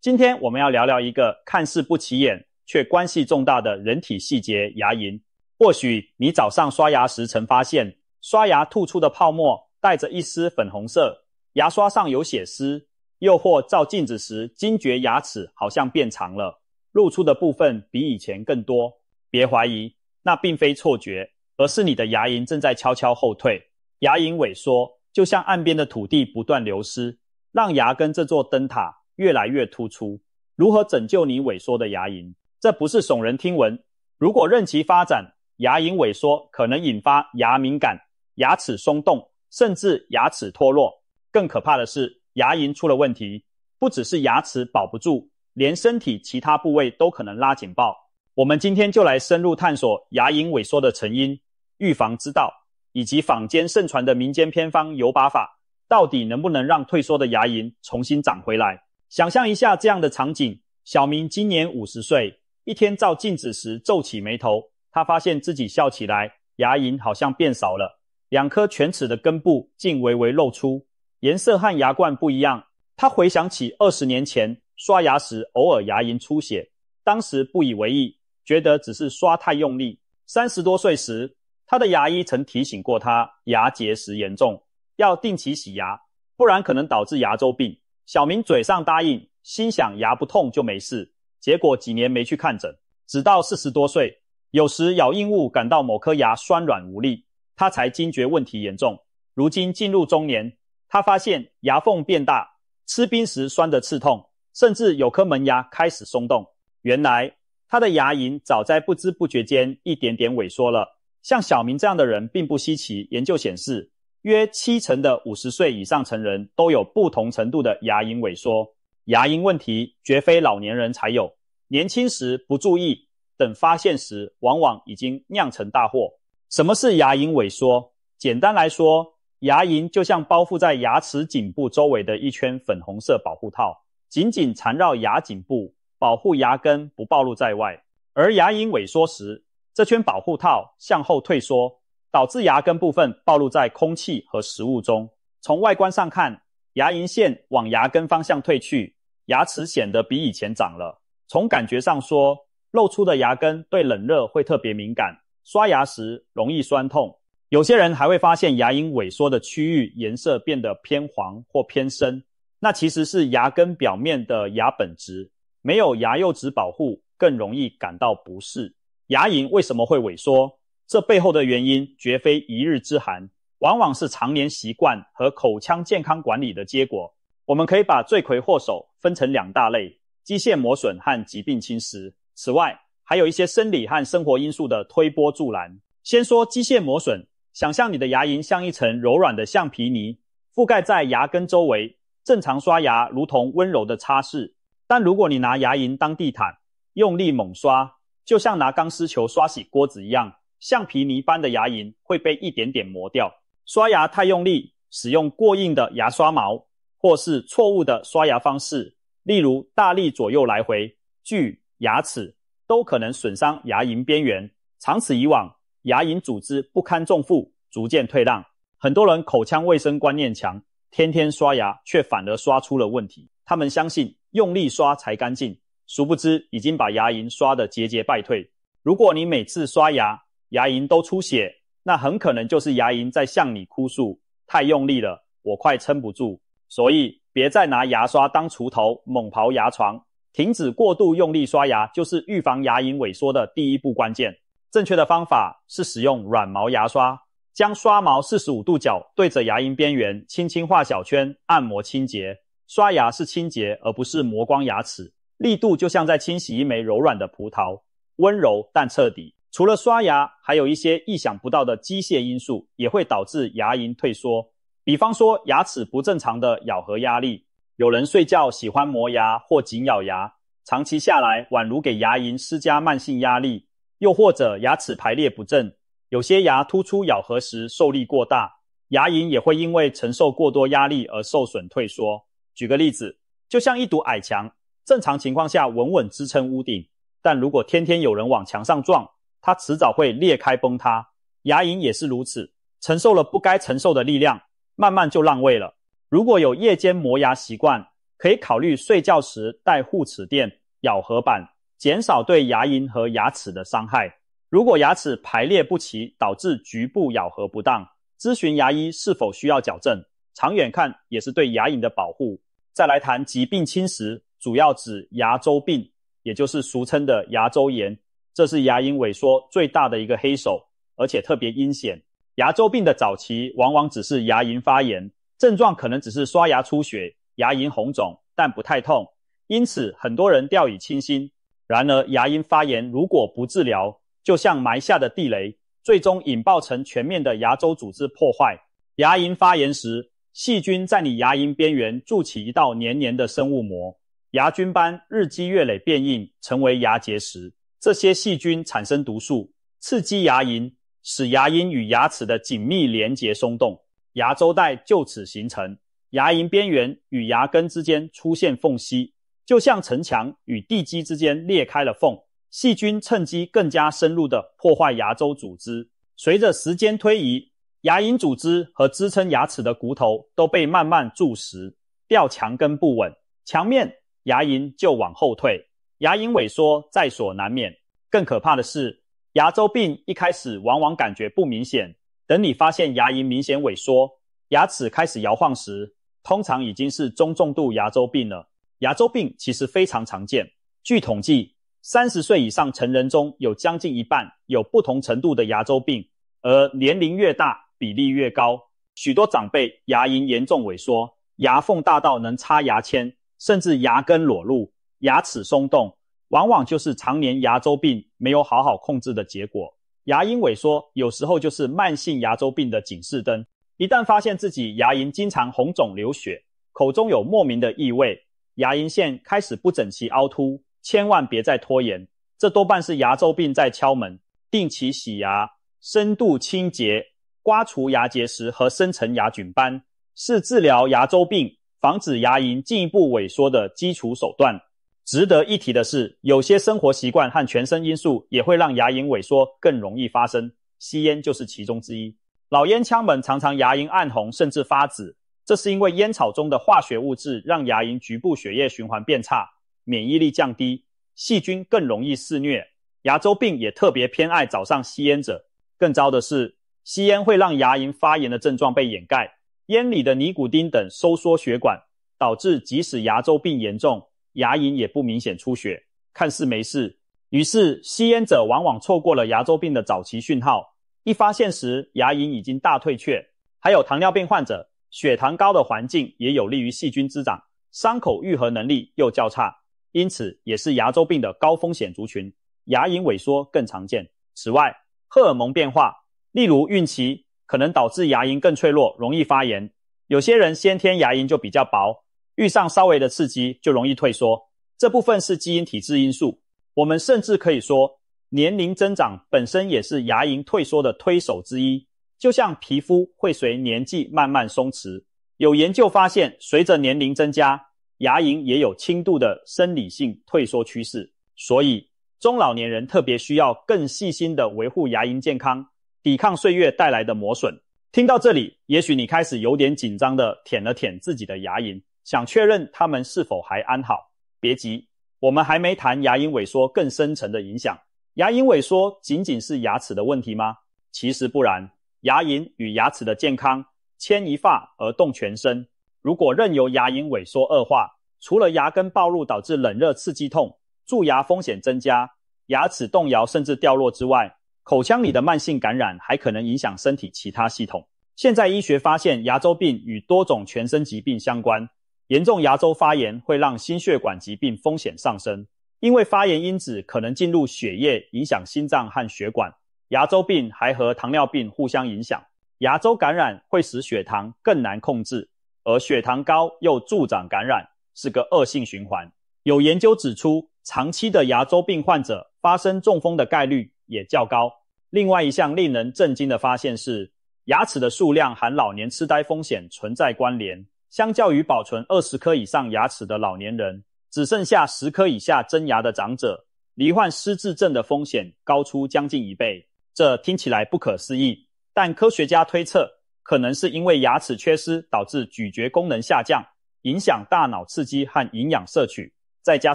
今天我们要聊聊一个看似不起眼却关系重大的人体细节——牙龈。或许你早上刷牙时曾发现，刷牙吐出的泡沫带着一丝粉红色，牙刷上有血丝，又或照镜子时惊觉牙齿好像变长了，露出的部分比以前更多。别怀疑，那并非错觉，而是你的牙龈正在悄悄后退。牙龈萎缩就像岸边的土地不断流失，让牙根这座灯塔越来越突出。如何拯救你萎缩的牙龈？这不是耸人听闻。如果任其发展，牙龈萎缩可能引发牙敏感、牙齿松动，甚至牙齿脱落。更可怕的是，牙龈出了问题，不只是牙齿保不住，连身体其他部位都可能拉警报。我们今天就来深入探索牙龈萎缩的成因、预防之道，以及坊间盛传的民间偏方有把法，到底能不能让退缩的牙龈重新长回来？想象一下这样的场景：小明今年50岁，一天照镜子时皱起眉头，他发现自己笑起来，牙龈好像变少了，2颗犬齿的根部竟微微露出，颜色和牙冠不一样。他回想起20年前刷牙时偶尔牙龈出血，当时不以为意，觉得只是刷太用力。30多岁时，他的牙医曾提醒过他，牙结石严重，要定期洗牙，不然可能导致牙周病。小明嘴上答应，心想牙不痛就没事，结果几年没去看诊，直到40多岁，有时咬硬物感到某颗牙酸软无力，他才惊觉问题严重。如今进入中年，他发现牙缝变大，吃冰时酸得刺痛，甚至有颗门牙开始松动。原来他的牙龈早在不知不觉间一点点萎缩了。像小明这样的人并不稀奇，研究显示，约70%的50岁以上成人都有不同程度的牙龈萎缩。牙龈问题绝非老年人才有，年轻时不注意，等发现时往往已经酿成大祸。什么是牙龈萎缩？简单来说，牙龈就像包覆在牙齿颈部周围的一圈粉红色保护套，紧紧缠绕牙颈部，保护牙根不暴露在外。而牙龈萎缩时，这圈保护套向后退缩，导致牙根部分暴露在空气和食物中。从外观上看，牙龈线往牙根方向退去，牙齿显得比以前长了。从感觉上说，露出的牙根对冷热会特别敏感，刷牙时容易酸痛。有些人还会发现牙龈萎缩的区域颜色变得偏黄或偏深，那其实是牙根表面的牙本质，没有牙釉质保护，更容易感到不适。牙龈为什么会萎缩？这背后的原因绝非一日之寒，往往是常年习惯和口腔健康管理的结果。我们可以把罪魁祸首分成2大类：机械磨损和疾病侵蚀。此外，还有一些生理和生活因素的推波助澜。先说机械磨损，想象你的牙龈像一层柔软的橡皮泥，覆盖在牙根周围，正常刷牙如同温柔的擦拭。但如果你拿牙龈当地毯，用力猛刷，就像拿钢丝球刷洗锅子一样，橡皮泥般的牙龈会被一点点磨掉。刷牙太用力，使用过硬的牙刷毛，或是错误的刷牙方式，例如大力左右来回锯牙齿，都可能损伤牙龈边缘。长此以往，牙龈组织不堪重负，逐渐退让。很多人口腔卫生观念强，天天刷牙，却反而刷出了问题。他们相信用力刷才干净，殊不知已经把牙龈刷得节节败退。如果你每次刷牙，牙龈都出血，那很可能就是牙龈在向你哭诉，太用力了，我快撑不住。所以别再拿牙刷当锄头猛刨牙床，停止过度用力刷牙就是预防牙龈萎缩的第一步关键。正确的方法是使用软毛牙刷，将刷毛45度角对着牙龈边缘，轻轻画小圈，按摩清洁。刷牙是清洁，而不是磨光牙齿，力度就像在清洗一枚柔软的葡萄，温柔但彻底。除了刷牙，还有一些意想不到的机械因素也会导致牙龈退缩。比方说牙齿不正常的咬合压力，有人睡觉喜欢磨牙或紧咬牙，长期下来宛如给牙龈施加慢性压力。又或者牙齿排列不正，有些牙突出咬合时受力过大，牙龈也会因为承受过多压力而受损退缩。举个例子，就像一堵矮墙，正常情况下稳稳支撑屋顶，但如果天天有人往墙上撞，它迟早会裂开崩塌。牙龈也是如此，承受了不该承受的力量，慢慢就让位了。如果有夜间磨牙习惯，可以考虑睡觉时戴护齿垫、咬合板，减少对牙龈和牙齿的伤害。如果牙齿排列不齐导致局部咬合不当，咨询牙医是否需要矫正，长远看也是对牙龈的保护。再来谈疾病侵蚀，主要指牙周病，也就是俗称的牙周炎，这是牙龈萎缩最大的一个黑手，而且特别阴险。牙周病的早期往往只是牙龈发炎，症状可能只是刷牙出血、牙龈红肿，但不太痛，因此很多人掉以轻心。然而牙龈发炎如果不治疗，就像埋下的地雷，最终引爆成全面的牙周组织破坏。牙龈发炎时，细菌在你牙龈边缘筑起一道黏黏的生物膜，牙菌斑日积月累变硬，成为牙结石。这些细菌产生毒素，刺激牙龈，使牙龈与牙齿的紧密连结松动，牙周带就此形成，牙龈边缘与牙根之间出现缝隙，就像城墙与地基之间裂开了缝，细菌趁机更加深入地破坏牙周组织。随着时间推移，牙龈组织和支撑牙齿的骨头都被慢慢蛀蚀，吊墙根不稳，墙面牙龈就往后退，牙龈萎缩在所难免。更可怕的是，牙周病一开始往往感觉不明显，等你发现牙龈明显萎缩，牙齿开始摇晃时，通常已经是中重度牙周病了。牙周病其实非常常见，据统计，30岁以上成人中有将近一半有不同程度的牙周病，而年龄越大比例越高。许多长辈牙龈严重萎缩，牙缝大到能插牙签，甚至牙根裸露，牙齿松动，往往就是常年牙周病没有好好控制的结果。牙龈萎缩有时候就是慢性牙周病的警示灯，一旦发现自己牙龈经常红肿流血，口中有莫名的异味，牙龈线开始不整齐凹凸，千万别再拖延，这多半是牙周病在敲门。定期洗牙、深度清洁、刮除牙结石和深层牙菌斑，是治疗牙周病、防止牙龈进一步萎缩的基础手段。值得一提的是，有些生活习惯和全身因素也会让牙龈萎缩更容易发生，吸烟就是其中之一。老烟枪们常常牙龈暗红甚至发紫，这是因为烟草中的化学物质让牙龈局部血液循环变差，免疫力降低，细菌更容易肆虐。牙周病也特别偏爱早上吸烟者。更糟的是，吸烟会让牙龈发炎的症状被掩盖，烟里的尼古丁等收缩血管，导致即使牙周病严重，牙龈也不明显出血，看似没事。于是吸烟者往往错过了牙周病的早期讯号，一发现时牙龈已经大退却。还有糖尿病患者，血糖高的环境也有利于细菌滋长，伤口愈合能力又较差，因此也是牙周病的高风险族群，牙龈萎缩更常见。此外，荷尔蒙变化，例如孕期，可能导致牙龈更脆弱，容易发炎。有些人先天牙龈就比较薄，遇上稍微的刺激就容易退缩，这部分是基因体质因素。我们甚至可以说，年龄增长本身也是牙龈退缩的推手之一，就像皮肤会随年纪慢慢松弛。有研究发现，随着年龄增加，牙龈也有轻度的生理性退缩趋势，所以中老年人特别需要更细心的维护牙龈健康，抵抗岁月带来的磨损。听到这里，也许你开始有点紧张的舔了舔自己的牙龈，想确认它们是否还安好。别急，我们还没谈牙龈萎缩更深层的影响。牙龈萎缩仅仅是牙齿的问题吗？其实不然，牙龈与牙齿的健康牵一发而动全身。如果任由牙龈萎缩恶化，除了牙根暴露导致冷热刺激痛，蛀牙风险增加，牙齿动摇甚至掉落之外，口腔里的慢性感染还可能影响身体其他系统。现在医学发现牙周病与多种全身疾病相关，严重牙周发炎会让心血管疾病风险上升，因为发炎因子可能进入血液，影响心脏和血管。牙周病还和糖尿病互相影响，牙周感染会使血糖更难控制，而血糖高又助长感染，是个恶性循环。有研究指出，长期的牙周病患者发生中风的概率也较高。另外一项令人震惊的发现是，牙齿的数量和老年痴呆风险存在关联。相较于保存20颗以上牙齿的老年人，只剩下10颗以下真牙的长者，罹患失智症的风险高出将近1倍。这听起来不可思议，但科学家推测，可能是因为牙齿缺失导致咀嚼功能下降，影响大脑刺激和营养摄取，再加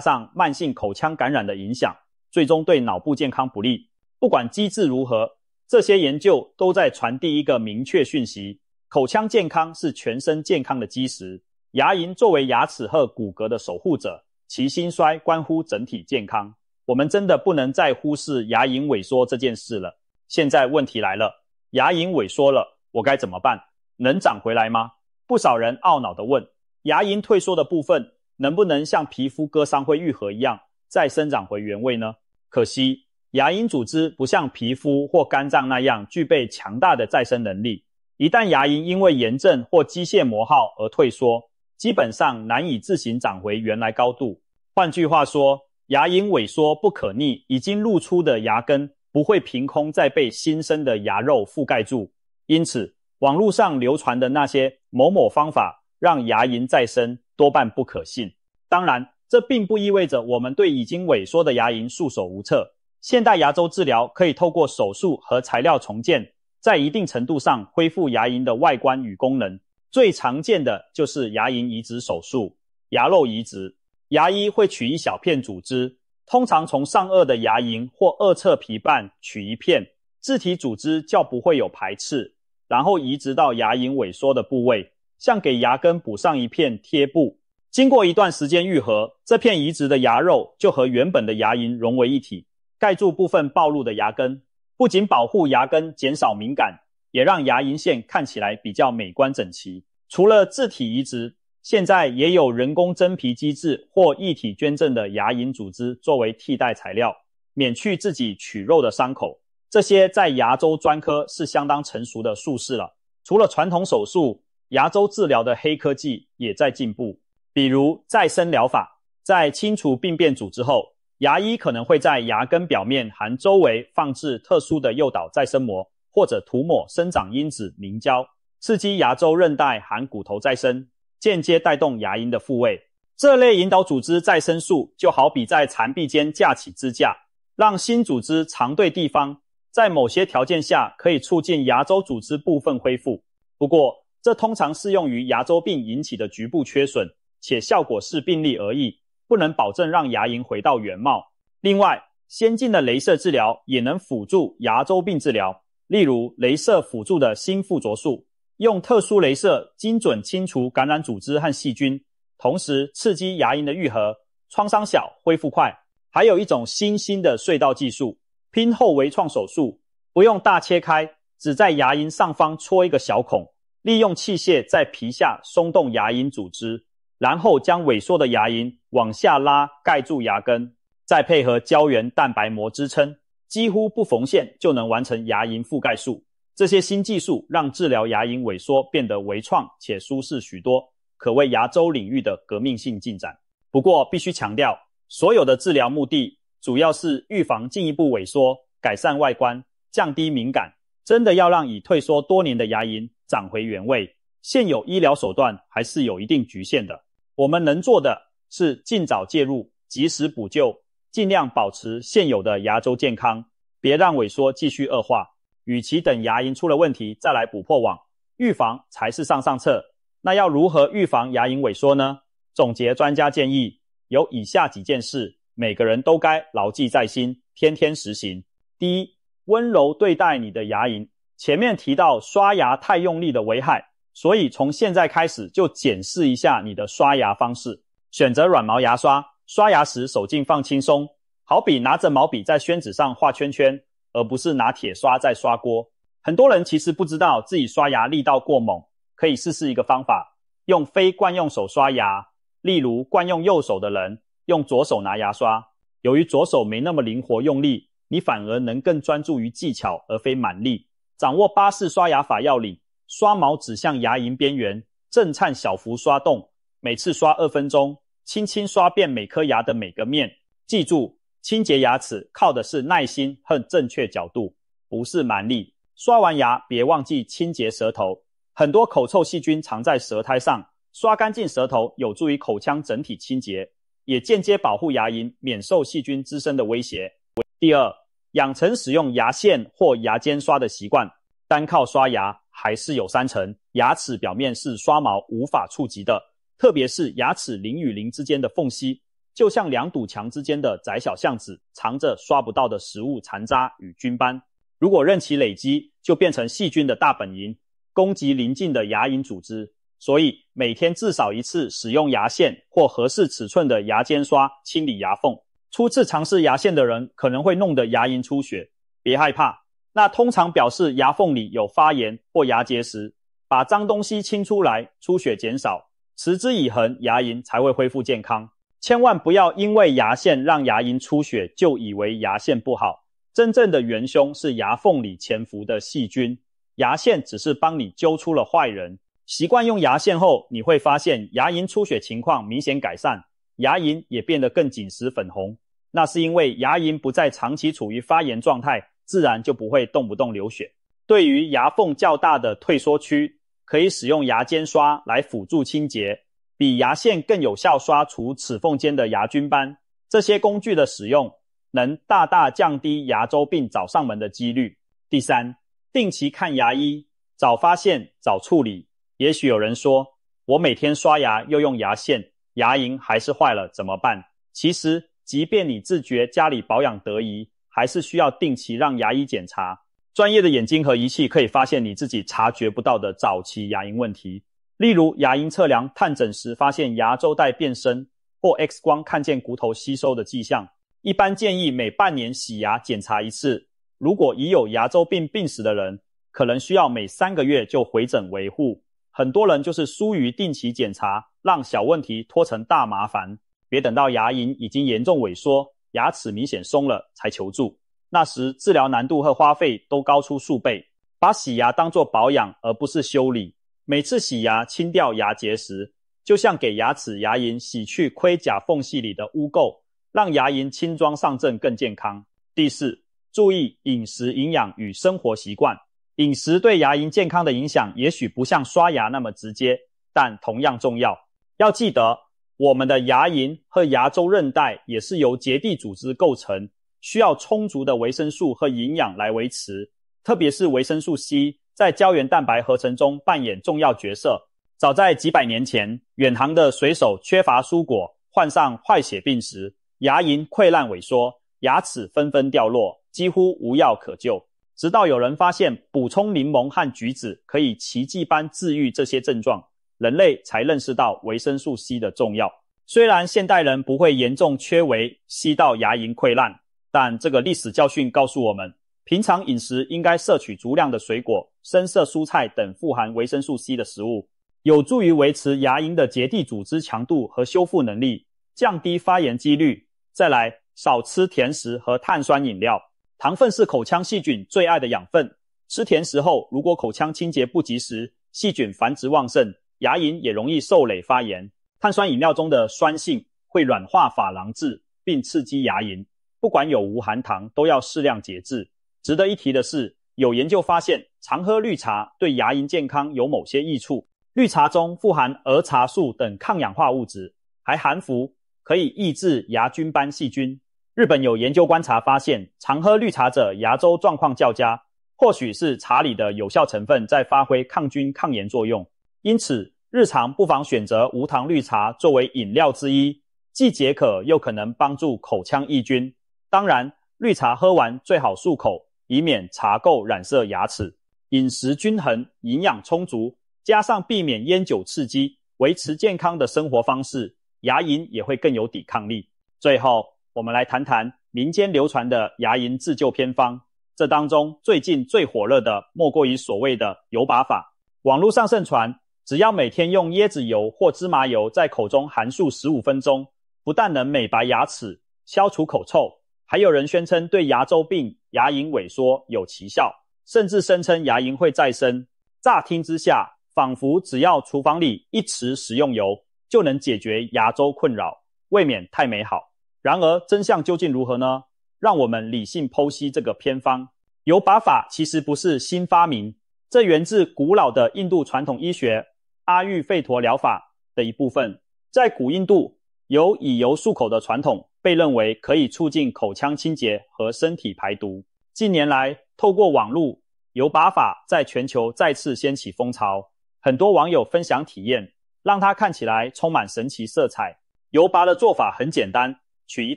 上慢性口腔感染的影响，最终对脑部健康不利。不管机制如何，这些研究都在传递一个明确讯息：口腔健康是全身健康的基石。牙龈作为牙齿和骨骼的守护者，其兴衰关乎整体健康。我们真的不能再忽视牙龈萎缩这件事了。现在问题来了，牙龈萎缩了，我该怎么办？能长回来吗？不少人懊恼地问，牙龈退缩的部分能不能像皮肤割伤会愈合一样，再生长回原位呢？可惜，牙龈组织不像皮肤或肝脏那样具备强大的再生能力。一旦牙龈因为炎症或机械磨耗而退缩，基本上难以自行长回原来高度。换句话说，牙龈萎缩不可逆，已经露出的牙根不会凭空再被新生的牙肉覆盖住。因此，网络上流传的那些某某方法让牙龈再生多半不可信。当然，这并不意味着我们对已经萎缩的牙龈束手无策。现代牙周治疗可以透过手术和材料重建，在一定程度上恢复牙龈的外观与功能。最常见的就是牙龈移植手术、牙肉移植。牙医会取一小片组织，通常从上颚的牙龈或颚侧皮瓣取一片，自体组织较不会有排斥，然后移植到牙龈萎缩的部位，像给牙根补上一片贴布。经过一段时间愈合，这片移植的牙肉就和原本的牙龈融为一体，盖住部分暴露的牙根，不仅保护牙根减少敏感，也让牙龈线看起来比较美观整齐。除了自体移植，现在也有人工真皮机制或异体捐赠的牙龈组织作为替代材料，免去自己取肉的伤口。这些在牙周专科是相当成熟的术式了。除了传统手术，牙周治疗的黑科技也在进步，比如再生疗法。在清除病变组织后，牙医可能会在牙根表面含周围放置特殊的诱导再生膜，或者涂抹生长因子凝胶，刺激牙周韧带含骨头再生，间接带动牙龈的复位。这类引导组织再生术就好比在残壁间架起支架，让新组织藏对地方，在某些条件下可以促进牙周组织部分恢复。不过，这通常适用于牙周病引起的局部缺损，且效果视病例而异，不能保证让牙龈回到原貌。另外，先进的雷射治疗也能辅助牙周病治疗，例如雷射辅助的新附着术，用特殊雷射精准清除感染组织和细菌，同时刺激牙龈的愈合，创伤小，恢复快。还有一种新兴的隧道技术，拼后微创手术，不用大切开，只在牙龈上方戳一个小孔，利用器械在皮下松动牙龈组织，然后将萎缩的牙龈往下拉，盖住牙根，再配合胶原蛋白膜支撑，几乎不缝线就能完成牙龈覆盖术。这些新技术让治疗牙龈萎缩变得微创且舒适许多，可谓牙周领域的革命性进展。不过必须强调，所有的治疗目的主要是预防进一步萎缩，改善外观，降低敏感。真的要让已退缩多年的牙龈长回原位，现有医疗手段还是有一定局限的。我们能做的是尽早介入，及时补救，尽量保持现有的牙周健康，别让萎缩继续恶化。与其等牙龈出了问题再来补破网，预防才是上策。那要如何预防牙龈萎缩呢？总结专家建议，有以下几件事，每个人都该牢记在心，天天实行。第一，温柔对待你的牙龈。前面提到刷牙太用力的危害，所以从现在开始就检视一下你的刷牙方式，选择软毛牙刷，刷牙时手劲放轻松，好比拿着毛笔在宣纸上画圈圈，而不是拿铁刷在刷锅。很多人其实不知道自己刷牙力道过猛，可以试试一个方法，用非惯用手刷牙。例如惯用右手的人，用左手拿牙刷。由于左手没那么灵活用力，你反而能更专注于技巧而非蛮力。掌握巴氏刷牙法要领，刷毛指向牙龈边缘，震颤小幅刷动，每次刷2分钟，轻轻刷遍每颗牙的每个面。记住，清洁牙齿靠的是耐心和正确角度，不是蛮力。刷完牙别忘记清洁舌头，很多口臭细菌藏在舌苔上，刷干净舌头有助于口腔整体清洁，也间接保护牙龈免受细菌滋生的威胁。第二，养成使用牙线或牙尖刷的习惯，单靠刷牙还是有3成牙齿表面是刷毛无法触及的，特别是牙齿邻与邻之间的缝隙，就像两堵墙之间的窄小巷子，藏着刷不到的食物残渣与菌斑。如果任其累积，就变成细菌的大本营，攻击邻近的牙龈组织。所以每天至少一次使用牙线或合适尺寸的牙尖刷清理牙缝。初次尝试牙线的人可能会弄得牙龈出血，别害怕，那通常表示牙缝里有发炎或牙结石。把脏东西清出来，出血减少，持之以恒，牙龈才会恢复健康。千万不要因为牙线让牙龈出血就以为牙线不好，真正的元凶是牙缝里潜伏的细菌，牙线只是帮你揪出了坏人。习惯用牙线后，你会发现牙龈出血情况明显改善，牙龈也变得更紧实粉红。那是因为牙龈不再长期处于发炎状态，自然就不会动不动流血。对于牙缝较大的退缩区，可以使用牙尖刷来辅助清洁，比牙线更有效刷除齿缝间的牙菌斑。这些工具的使用能大大降低牙周病找上门的几率。第三，定期看牙医，早发现早处理。也许有人说，我每天刷牙又用牙线，牙龈还是坏了，怎么办？其实即便你自觉家里保养得宜，还是需要定期让牙医检查。专业的眼睛和仪器可以发现你自己察觉不到的早期牙龈问题，例如牙龈测量探诊时发现牙周带变深，或 X 光看见骨头吸收的迹象。一般建议每半年洗牙检查一次，如果已有牙周病病史的人，可能需要每3个月就回诊维护。很多人就是疏于定期检查，让小问题拖成大麻烦，别等到牙龈已经严重萎缩，牙齿明显松了才求助，那时治疗难度和花费都高出数倍。把洗牙当作保养而不是修理，每次洗牙清掉牙结石，就像给牙齿牙龈洗去盔甲缝隙里的污垢，让牙龈轻装上阵更健康。第四，注意饮食营养与生活习惯。饮食对牙龈健康的影响也许不像刷牙那么直接，但同样重要。要记得，我们的牙龈和牙周韧带也是由结缔组织构成，需要充足的维生素和营养来维持，特别是维生素 C 在胶原蛋白合成中扮演重要角色。早在几百年前，远航的水手缺乏蔬果，患上坏血病时，牙龈溃烂萎缩，牙齿纷纷掉落，几乎无药可救。直到有人发现补充柠檬和橘子可以奇迹般治愈这些症状，人类才认识到维生素 C 的重要。虽然现代人不会严重缺维吸到牙龈溃烂，但这个历史教训告诉我们，平常饮食应该摄取足量的水果、深色蔬菜等富含维生素 C 的食物，有助于维持牙龈的结缔组织强度和修复能力，降低发炎几率。再来，少吃甜食和碳酸饮料。糖分是口腔细菌最爱的养分，吃甜食后，如果口腔清洁不及时，细菌繁殖旺盛，牙龈也容易受累发炎。碳酸饮料中的酸性会软化珐琅质，并刺激牙龈，不管有无含糖，都要适量节制。值得一提的是，有研究发现，常喝绿茶对牙龈健康有某些益处。绿茶中富含儿茶素等抗氧化物质，还含氟，可以抑制牙菌斑细菌。日本有研究观察发现，常喝绿茶者牙周状况较佳，或许是茶里的有效成分在发挥抗菌抗炎作用。因此，日常不妨选择无糖绿茶作为饮料之一，既解渴又可能帮助口腔抑菌。当然，绿茶喝完最好漱口，以免茶垢染色牙齿。饮食均衡，营养充足，加上避免烟酒刺激，维持健康的生活方式，牙龈也会更有抵抗力。最后，我们来谈谈民间流传的牙龈自救偏方。这当中最近最火热的莫过于所谓的油把法。网络上盛传，只要每天用椰子油或芝麻油在口中含漱15分钟，不但能美白牙齿、消除口臭，还有人宣称对牙周病、牙龈萎缩有奇效，甚至声称牙龈会再生。乍听之下，仿佛只要厨房里一匙食用油，就能解决牙周困扰，未免太美好。然而真相究竟如何呢？让我们理性剖析这个偏方。油把法其实不是新发明，这源自古老的印度传统医学阿育吠陀疗法的一部分。在古印度，有以油漱口的传统，被认为可以促进口腔清洁和身体排毒。近年来，透过网络，油把法在全球再次掀起风潮，很多网友分享体验，让它看起来充满神奇色彩。油拔的做法很简单，取1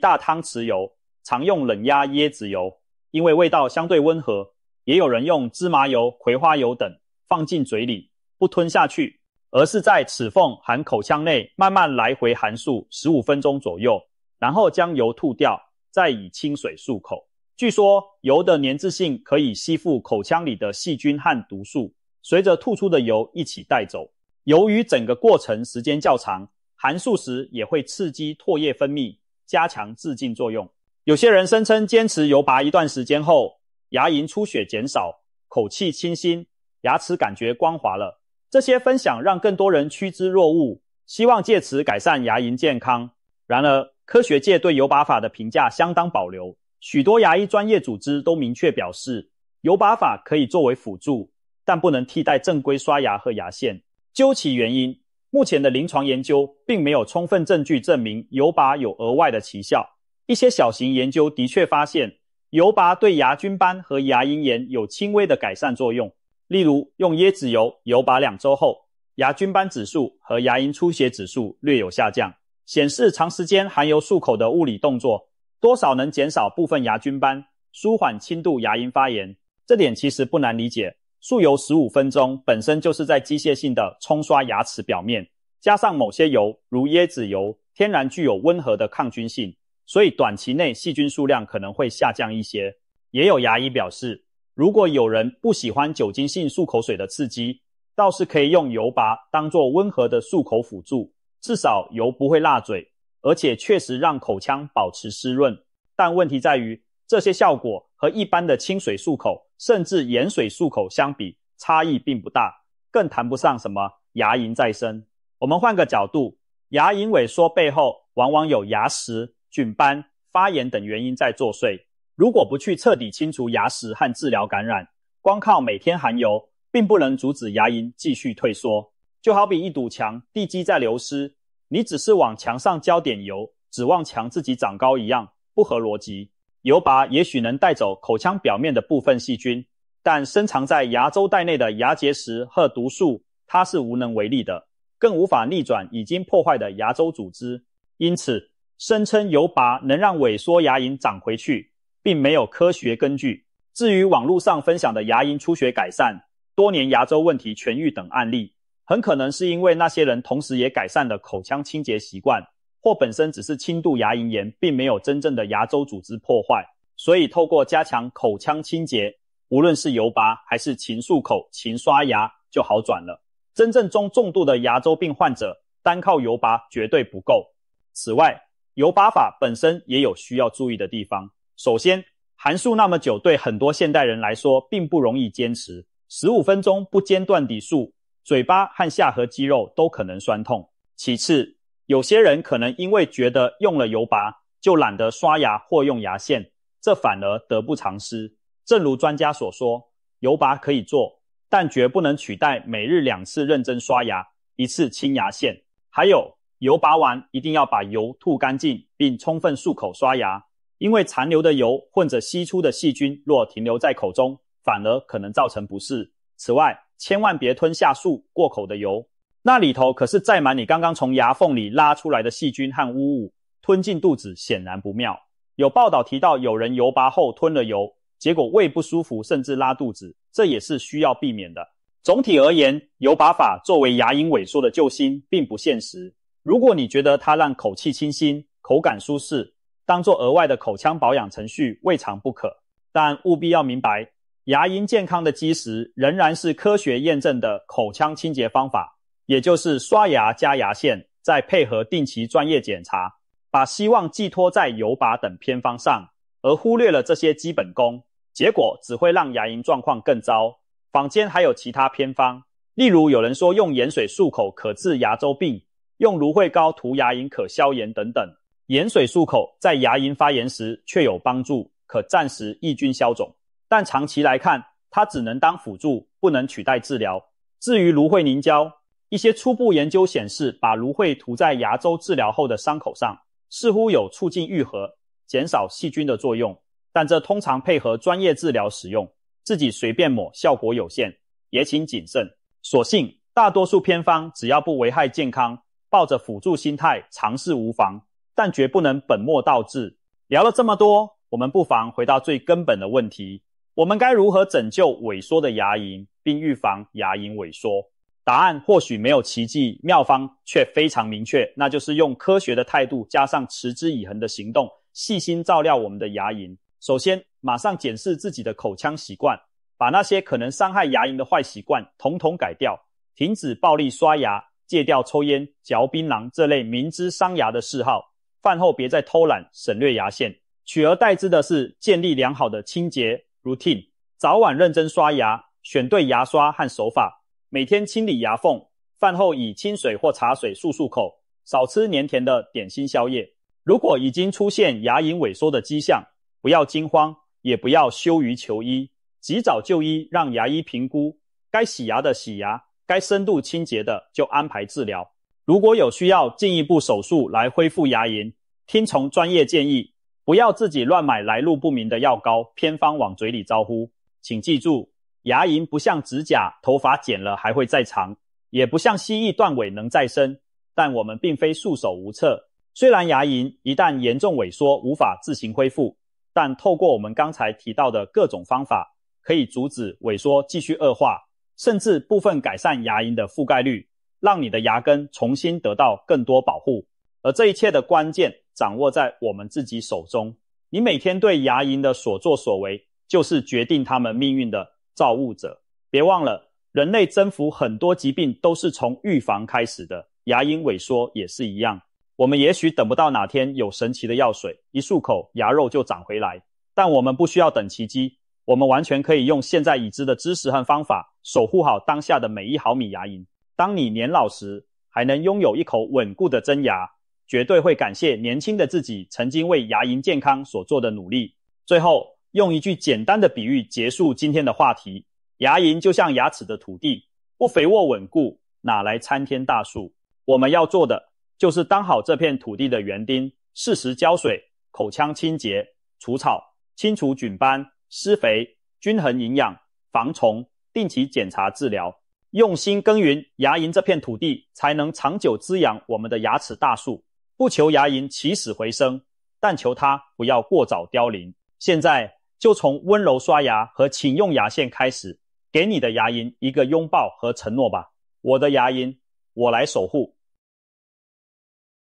大汤匙油，常用冷压椰子油，因为味道相对温和，也有人用芝麻油、葵花油等放进嘴里，不吞下去，而是在齿缝含口腔内慢慢来回含漱15分钟左右，然后将油吐掉，再以清水漱口。据说油的粘滞性可以吸附口腔里的细菌和毒素，随着吐出的油一起带走。由于整个过程时间较长，含漱时也会刺激唾液分泌，加强致敬作用。有些人声称坚持油拔一段时间后，牙龈出血减少，口气清新，牙齿感觉光滑了。这些分享让更多人趋之若鹜，希望借此改善牙龈健康。然而，科学界对油拔法的评价相当保留，许多牙医专业组织都明确表示，油拔法可以作为辅助，但不能替代正规刷牙和牙线。究其原因，目前的临床研究并没有充分证据证明油拔有额外的奇效。一些小型研究的确发现，油拔对牙菌斑和牙龈炎有轻微的改善作用。例如，用椰子油油拔2周后，牙菌斑指数和牙龈出血指数略有下降，显示长时间含油漱口的物理动作多少能减少部分牙菌斑，舒缓轻度牙龈发炎。这点其实不难理解，漱油15分钟本身就是在机械性的冲刷牙齿表面，加上某些油如椰子油天然具有温和的抗菌性，所以短期内细菌数量可能会下降一些。也有牙医表示，如果有人不喜欢酒精性漱口水的刺激，倒是可以用油拔当作温和的漱口辅助，至少油不会辣嘴，而且确实让口腔保持湿润。但问题在于，这些效果和一般的清水漱口甚至盐水漱口相比，差异并不大，更谈不上什么牙龈再生。我们换个角度，牙龈萎缩背后往往有牙石、菌斑、发炎等原因在作祟。如果不去彻底清除牙石和治疗感染，光靠每天含油，并不能阻止牙龈继续退缩。就好比一堵墙，地基在流失，你只是往墙上浇点油，指望墙自己长高一样，不合逻辑。油拔也许能带走口腔表面的部分细菌，但深藏在牙周袋内的牙结石和毒素，它是无能为力的，更无法逆转已经破坏的牙周组织。因此，声称油拔能让萎缩牙龈长回去，并没有科学根据。至于网络上分享的牙龈出血改善、多年牙周问题痊愈等案例，很可能是因为那些人同时也改善了口腔清洁习惯，或本身只是轻度牙龈炎，并没有真正的牙周组织破坏，所以透过加强口腔清洁，无论是油拔还是勤漱口、勤刷牙，就好转了。真正重度的牙周病患者，单靠油拔绝对不够。此外，油拔法本身也有需要注意的地方。首先，含漱那么久对很多现代人来说并不容易坚持，15分钟不间断地漱，嘴巴和下颌肌肉都可能酸痛。其次，有些人可能因为觉得用了油拔就懒得刷牙或用牙线，这反而得不偿失。正如专家所说，油拔可以做，但绝不能取代每日2次认真刷牙，1次清牙线。还有，油拔完一定要把油吐干净，并充分漱口刷牙，因为残留的油混着析出的细菌若停留在口中，反而可能造成不适。此外，千万别吞下漱过口的油，那里头可是载满你刚刚从牙缝里拉出来的细菌和污物，吞进肚子显然不妙。有报道提到有人油拔后吞了油，结果胃不舒服甚至拉肚子，这也是需要避免的。总体而言，油拔法作为牙龈萎缩的救星并不现实。如果你觉得它让口气清新、口感舒适，当作额外的口腔保养程序未尝不可。但务必要明白，牙龈健康的基石仍然是科学验证的口腔清洁方法，也就是刷牙加牙线，再配合定期专业检查，把希望寄托在油拔等偏方上，而忽略了这些基本功，结果只会让牙龈状况更糟。坊间还有其他偏方，例如有人说用盐水漱口可治牙周病，用芦荟膏涂牙龈可消炎等等。盐水漱口在牙龈发炎时确有帮助，可暂时抑菌消肿，但长期来看，它只能当辅助，不能取代治疗。至于芦荟凝胶，一些初步研究显示，把芦荟涂在牙周治疗后的伤口上，似乎有促进愈合、减少细菌的作用，但这通常配合专业治疗使用，自己随便抹效果有限，也请谨慎。所幸大多数偏方只要不危害健康，抱着辅助心态尝试无妨，但绝不能本末倒置。聊了这么多，我们不妨回到最根本的问题，我们该如何拯救萎缩的牙龈，并预防牙龈萎缩？答案或许没有奇迹，妙方却非常明确，那就是用科学的态度加上持之以恒的行动，细心照料我们的牙龈。首先，马上检视自己的口腔习惯，把那些可能伤害牙龈的坏习惯统统改掉，停止暴力刷牙，戒掉抽烟、嚼槟榔这类明知伤牙的嗜好，饭后别再偷懒省略牙线，取而代之的是建立良好的清洁 routine， 早晚认真刷牙，选对牙刷和手法，每天清理牙缝，饭后以清水或茶水漱漱口，少吃黏甜的点心宵夜。如果已经出现牙龈萎缩的迹象，不要惊慌，也不要羞于求医，及早就医，让牙医评估，该洗牙的洗牙，该深度清洁的就安排治疗。如果有需要进一步手术来恢复牙龈，听从专业建议，不要自己乱买来路不明的药膏，偏方往嘴里招呼。请记住，牙龈不像指甲，头发剪了还会再长，也不像蜥蜴断尾能再生，但我们并非束手无策。虽然牙龈一旦严重萎缩无法自行恢复，但透过我们刚才提到的各种方法，可以阻止萎缩继续恶化，甚至部分改善牙龈的覆盖率，让你的牙根重新得到更多保护。而这一切的关键掌握在我们自己手中，你每天对牙龈的所作所为，就是决定他们命运的造物者。别忘了，人类征服很多疾病都是从预防开始的，牙龈萎缩也是一样。我们也许等不到哪天有神奇的药水，一漱口牙肉就长回来，但我们不需要等奇迹，我们完全可以用现在已知的知识和方法，守护好当下的每一毫米牙龈。当你年老时，还能拥有一口稳固的真牙，绝对会感谢年轻的自己曾经为牙龈健康所做的努力。最后，用一句简单的比喻结束今天的话题，牙龈就像牙齿的土地，不肥沃稳固，哪来参天大树？我们要做的就是当好这片土地的园丁，适时浇水，口腔清洁，除草，清除菌斑，施肥，均衡营养，防虫，定期检查治疗，用心耕耘牙龈这片土地，才能长久滋养我们的牙齿大树。不求牙龈起死回生，但求它不要过早凋零。现在就从温柔刷牙和勤用牙线开始，给你的牙龈一个拥抱和承诺吧。我的牙龈，我来守护。